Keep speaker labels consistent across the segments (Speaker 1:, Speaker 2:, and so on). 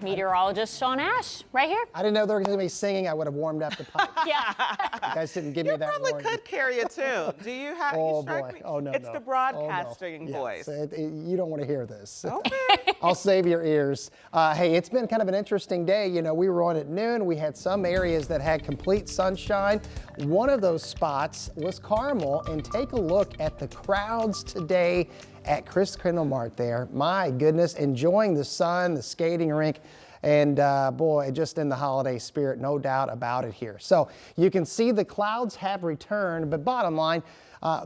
Speaker 1: Meteorologist Sean Ash, right here.
Speaker 2: I didn't know they were going to be singing. I would have warmed up the pipe.
Speaker 1: Yeah.
Speaker 2: You guys didn't give me that
Speaker 3: probably
Speaker 2: warning.
Speaker 3: could carry a tune. Do you have?
Speaker 2: Oh,
Speaker 3: you strike
Speaker 2: boy.
Speaker 3: me-
Speaker 2: Oh, no,
Speaker 3: It's
Speaker 2: no.
Speaker 3: the
Speaker 2: Oh,
Speaker 3: broadcasting
Speaker 2: no.
Speaker 3: voice.
Speaker 2: Yes, you don't want to hear this.
Speaker 3: Okay.
Speaker 2: I'll save your ears. Hey, it's been kind of an interesting day. You know, we were on at noon. We had some areas that had complete sunshine. One of those spots was Carmel, and take a look at the crowds today at Chris Kendall Mart there. My goodness, enjoying the sun, the skating rink, and boy, just in the holiday spirit, no doubt about it here. So you can see the clouds have returned, but bottom line,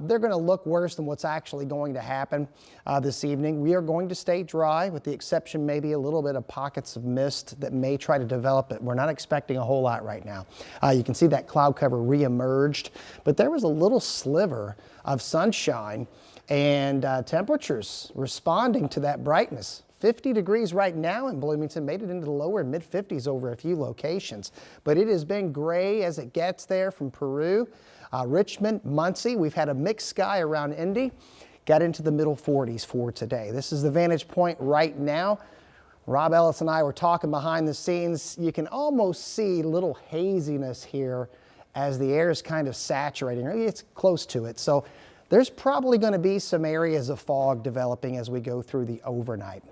Speaker 2: they're going to look worse than what's actually going to happen this evening. We are going to stay dry, with the exception maybe a little bit of pockets of mist that may try to develop it. We're not expecting a whole lot right now. You can see that cloud cover re-emerged, but there was a little sliver of sunshine and temperatures responding to that brightness. 50 degrees right now in Bloomington, made it into the lower mid 50s over a few locations, but it has been gray as it gets there from Peru. Richmond, Muncie, we've had a mixed sky around Indy, got into the middle 40s for today. This is the vantage point right now. Rob Ellis and I were talking behind the scenes. You can almost see little haziness here as the air is kind of saturating, or it's close to it. So there's probably going to be some areas of fog developing as we go through the overnight.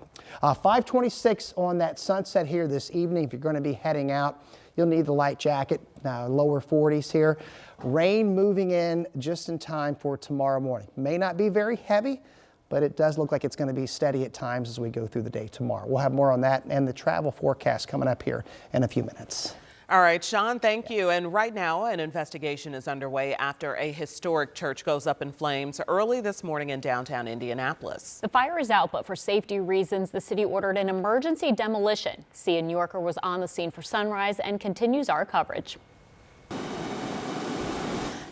Speaker 2: 526 on that sunset here this evening. If you're going to be heading out, you'll need the light jacket, lower 40s here. Rain moving in just in time for tomorrow morning. May not be very heavy, but it does look like it's going to be steady at times as we go through the day tomorrow. We'll have more on that and the travel forecast coming up here in a few minutes.
Speaker 3: All right, Sean, thank you. And right now, an investigation is underway after a historic church goes up in flames early this morning in downtown Indianapolis.
Speaker 1: The fire is out, but for safety reasons, the city ordered an emergency demolition. Sia New Yorker was on the scene for sunrise and continues our coverage.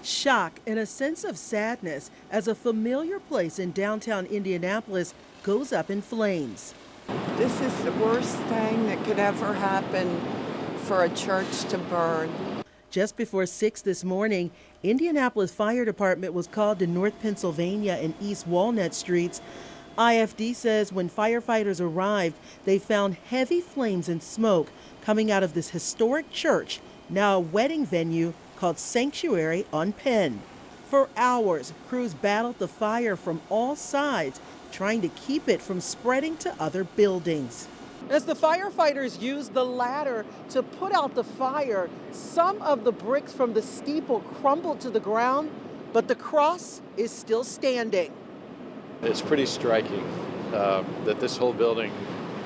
Speaker 4: Shock and a sense of sadness as a familiar place in downtown Indianapolis goes up in flames.
Speaker 5: This is the worst thing that could ever happen for a church to burn.
Speaker 4: Just before 6 this morning, Indianapolis Fire Department was called to North Pennsylvania and East Walnut Streets. IFD says when firefighters arrived, they found heavy flames and smoke coming out of this historic church, now a wedding venue called Sanctuary on Penn. For hours, crews battled the fire from all sides, trying to keep it from spreading to other buildings. As the firefighters used the ladder to put out the fire, some of the bricks from the steeple crumbled to the ground, but the cross is still standing.
Speaker 6: It's pretty striking that this whole building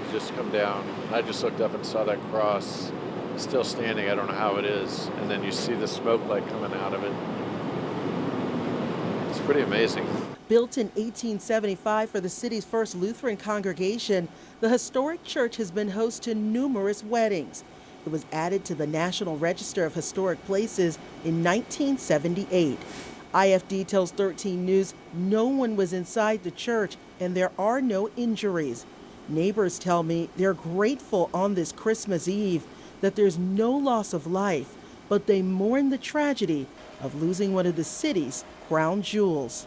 Speaker 6: has just come down. I just looked up and saw that cross still standing. I don't know how it is. And then you see the smoke light coming out of it. It's pretty amazing.
Speaker 4: Built in 1875 for the city's first Lutheran congregation, the historic church has been host to numerous weddings. It was added to the National Register of Historic Places in 1978. IFD tells 13 News no one was inside the church and there are no injuries. Neighbors tell me they're grateful on this Christmas Eve that there's no loss of life, but they mourn the tragedy of losing one of the city's crown jewels.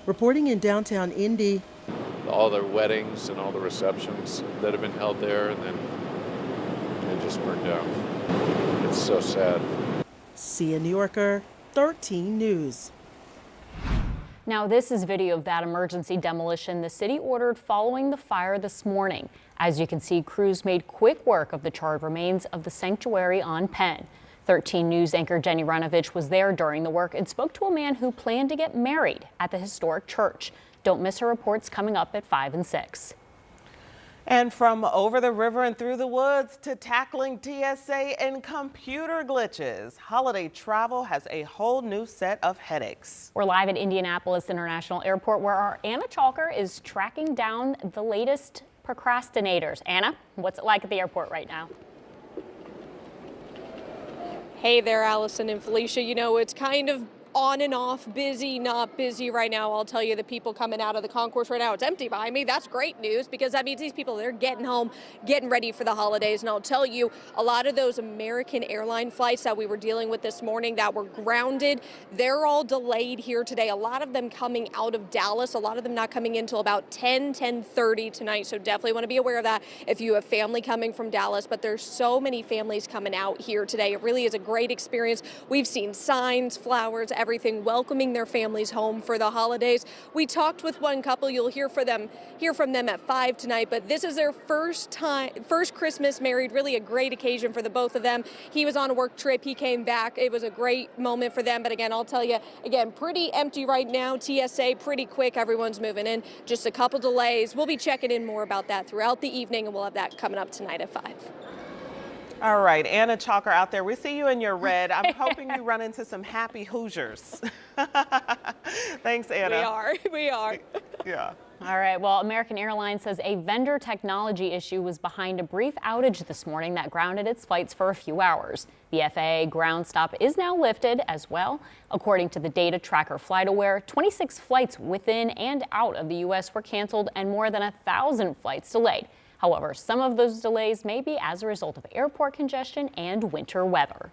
Speaker 4: Reporting in downtown Indy.
Speaker 6: All the weddings and all the receptions that have been held there, and then it just burned down. It's so sad.
Speaker 4: Sia New Yorker, 13 News.
Speaker 1: Now this is video of that emergency demolition the city ordered following the fire this morning. As you can see, crews made quick work of the charred remains of the Sanctuary on Penn. 13 News anchor Jenny Ranovich was there during the work and spoke to a man who planned to get married at the historic church. Don't miss her reports coming up at 5 and 6.
Speaker 3: And from over the river and through the woods to tackling TSA and computer glitches, holiday travel has a whole new set of headaches.
Speaker 1: We're live at Indianapolis International Airport where our Anna Chalker is tracking down the latest procrastinators. Anna, what's it like at the airport right now?
Speaker 7: Hey there, Allison and Felicia. You know, it's kind of on and off, busy, not busy right now. I'll tell you, the people coming out of the concourse right now, it's empty behind me. That's great news, because that means these people, they're getting home, getting ready for the holidays. And I'll tell you, a lot of those American airline flights that we were dealing with this morning that were grounded, they're all delayed here today. A lot of them coming out of Dallas, a lot of them not coming in until about 10:30 tonight. So definitely want to be aware of that if you have family coming from Dallas. But there's so many families coming out here today. It really is a great experience. We've seen signs, flowers, everything welcoming their families home for the holidays. We talked with one couple. You'll hear from them at 5 tonight, but this is their first Christmas married. Really a great occasion for the both of them. He was on a work trip. He came back. It was a great moment for them. But again, I'll tell you, again, pretty empty right now. TSA pretty quick. Everyone's moving in. Just a couple delays. We'll be checking in more about that throughout the evening, and we'll have that coming up tonight at 5.
Speaker 3: All right, Anna Chalker out there. We see you in your red. I'm hoping you run into some happy Hoosiers. Thanks, Anna.
Speaker 7: We are.
Speaker 3: Yeah.
Speaker 1: All right, well, American Airlines says a vendor technology issue was behind a brief outage this morning that grounded its flights for a few hours. The FAA ground stop is now lifted as well. According to the data tracker FlightAware, 26 flights within and out of the U.S. were canceled and more than 1,000 flights delayed. However, some of those delays may be as a result of airport congestion and winter weather.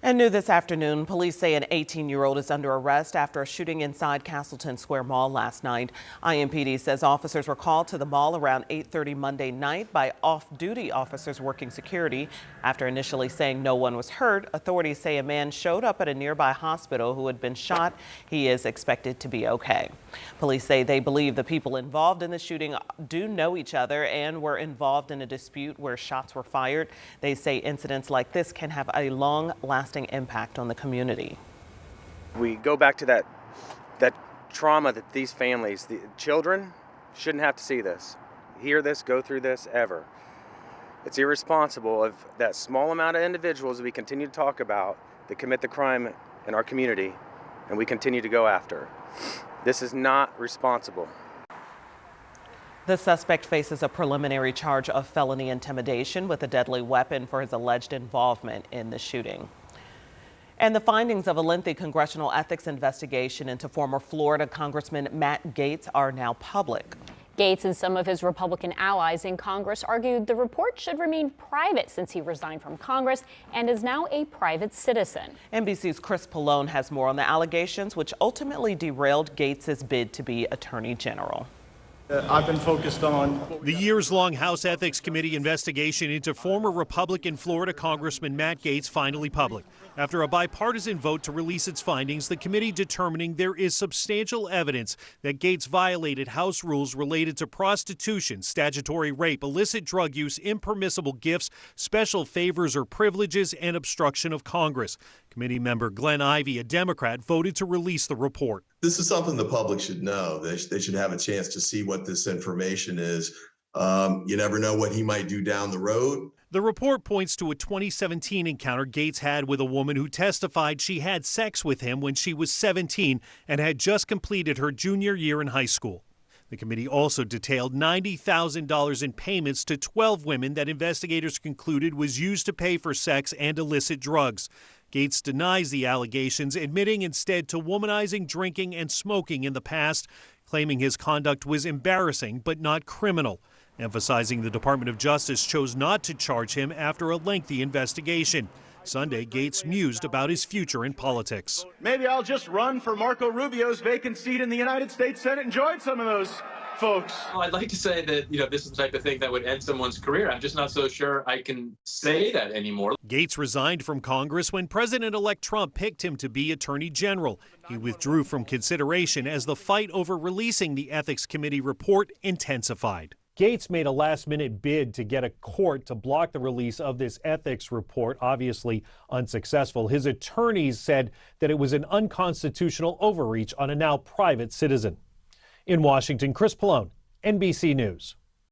Speaker 3: And new this afternoon, police say an 18-year-old is under arrest after a shooting inside Castleton Square Mall last night. IMPD says officers were called to the mall around 8:30 Monday night by off-duty officers working security. After initially saying no one was hurt, authorities say a man showed up at a nearby hospital who had been shot. He is expected to be okay. Police say they believe the people involved in the shooting do know each other and were involved in a dispute where shots were fired. They say incidents like this can have a long-lasting impact on the community.
Speaker 8: We go back to that trauma that these families, the children, shouldn't have to see this, hear this, go through this ever. It's irresponsible of that small amount of individuals we continue to talk about that commit the crime in our community and we continue to go after. This is not responsible.
Speaker 3: The suspect faces a preliminary charge of felony intimidation with a deadly weapon for his alleged involvement in the shooting. And the findings of a lengthy congressional ethics investigation into former Florida Congressman Matt Gaetz are now public.
Speaker 1: Gaetz and some of his Republican allies in Congress argued the report should remain private since he resigned from Congress and is now a private citizen.
Speaker 3: NBC's Chris Pallone has more on the allegations, which ultimately derailed Gaetz's bid to be Attorney General.
Speaker 9: I've been focused on
Speaker 10: the years-long House Ethics Committee investigation into former Republican Florida Congressman Matt Gaetz finally public. After a bipartisan vote to release its findings, the committee determining there is substantial evidence that Gaetz violated House rules related to prostitution, statutory rape, illicit drug use, impermissible gifts, special favors or privileges, and obstruction of Congress. Committee member Glenn Ivey, a Democrat, voted to release the report.
Speaker 11: This is something the public should know. They should have a chance to see what this information is. You never know what he might do down the road.
Speaker 10: The report points to a 2017 encounter Gaetz had with a woman who testified she had sex with him when she was 17 and had just completed her junior year in high school. The committee also detailed $90,000 in payments to 12 women that investigators concluded was used to pay for sex and illicit drugs. Gaetz denies the allegations, admitting instead to womanizing, drinking, and smoking in the past, claiming his conduct was embarrassing but not criminal, emphasizing the Department of Justice chose not to charge him after a lengthy investigation. Sunday, Gaetz mused about his future in politics.
Speaker 9: maybe I'll just run for Marco Rubio's vacant seat in the United States Senate and join some of those folks.
Speaker 12: Well, I'd like to say that, this is the type of thing that would end someone's career. I'm just not so sure I can say that anymore.
Speaker 10: Gaetz resigned from Congress when President-elect Trump picked him to be Attorney General. He withdrew from consideration as the fight over releasing the Ethics Committee report intensified.
Speaker 13: Gaetz made a last-minute bid to get a court to block the release of this ethics report, obviously unsuccessful. His attorneys said that it was an unconstitutional overreach on a now private citizen. In Washington, Chris Pallone, NBC News.